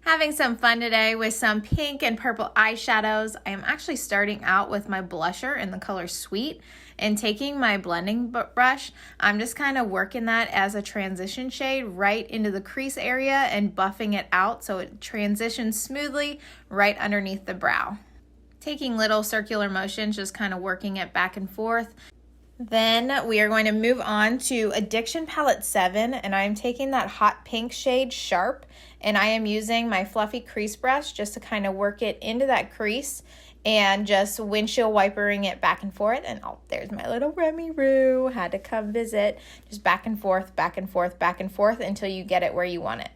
Having some fun today with some pink and purple eyeshadows. I am actually starting out with my blusher in the color Sweet and taking my blending brush. I'm just kind of working that as a transition shade right into the crease area and buffing it out so it transitions smoothly right underneath the brow. Taking little circular motions, just kind of working it back and forth. Then we are going to move on to Addiction Palette 7, and I'm taking that hot pink shade Sharp, and I am using my fluffy crease brush just to kind of work it into that crease and just windshield wipering it back and forth. And oh, there's my little Remy Roo, had to come visit. Just back and forth, back and forth, back and forth until you get it where you want it.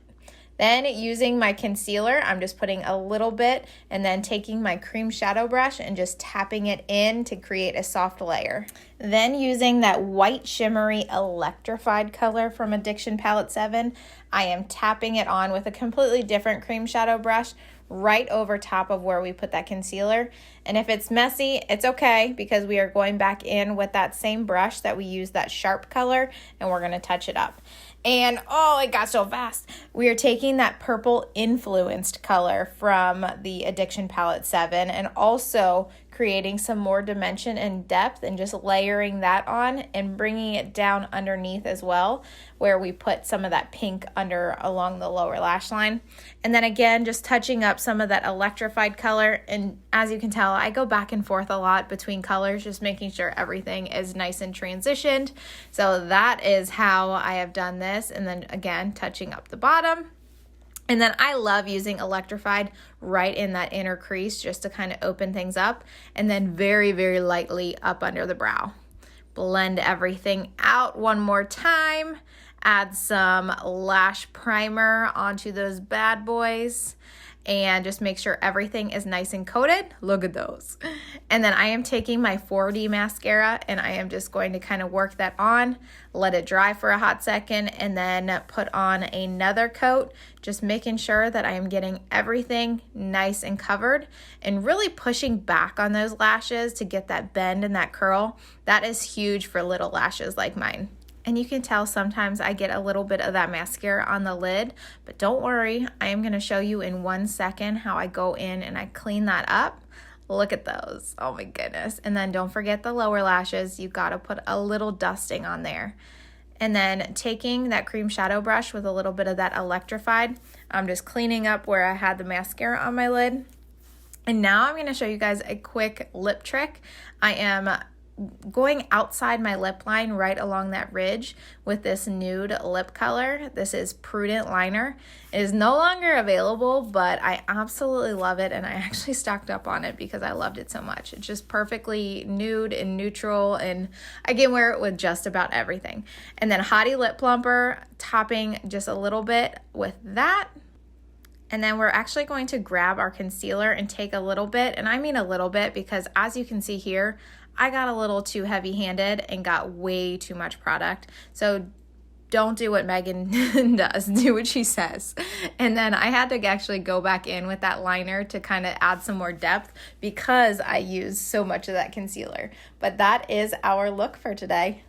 Then using my concealer, I'm just putting a little bit and then taking my cream shadow brush and just tapping it in to create a soft layer. Then using that white shimmery electrified color from Addiction Palette 7, I am tapping it on with a completely different cream shadow brush right over top of where we put that concealer. And if it's messy, it's okay because we are going back in with that same brush that we used that Sharp color and we're gonna touch it up. And oh, it got so fast. We are taking that purple influenced color from the Addiction Palette 7 and also creating some more dimension and depth and just layering that on and bringing it down underneath as well, where we put some of that pink under along the lower lash line. And then again, just touching up some of that electrified color. And as you can tell, I go back and forth a lot between colors, just making sure everything is nice and transitioned. So that is how I have done this. And then again, touching up the bottom. And then I love using electrified right in that inner crease just to kind of open things up, and then very, very lightly up under the brow. Blend everything out one more time. Add some lash primer onto those bad boys and just make sure everything is nice and coated. Look at those. And then I am taking my 4D mascara and I am just going to kind of work that on, let it dry for a hot second, and then put on another coat, just making sure that I am getting everything nice and covered and really pushing back on those lashes to get that bend and that curl. That is huge for little lashes like mine. And you can tell sometimes I get a little bit of that mascara on the lid, but don't worry, I am going to show you in 1 second how I go in and I clean that up. Look at those. Oh my goodness. And then don't forget the lower lashes. You got to put a little dusting on there. And then taking that cream shadow brush with a little bit of that electrified, I'm just cleaning up where I had the mascara on my lid. And now I'm going to show you guys a quick lip trick. I am going outside my lip line right along that ridge with this nude lip color. This is Prudent liner. It is no longer available, but I absolutely love it, and I actually stocked up on it because I loved it so much. It's just perfectly nude and neutral, and I can wear it with just about everything. And then Hottie lip plumper, topping just a little bit with that. And then we're actually going to grab our concealer and take a little bit, and I mean a little bit because as you can see here, I got a little too heavy-handed and got way too much product. So don't do what Megan does, do what she says. And then I had to actually go back in with that liner to kind of add some more depth because I used so much of that concealer. But that is our look for today.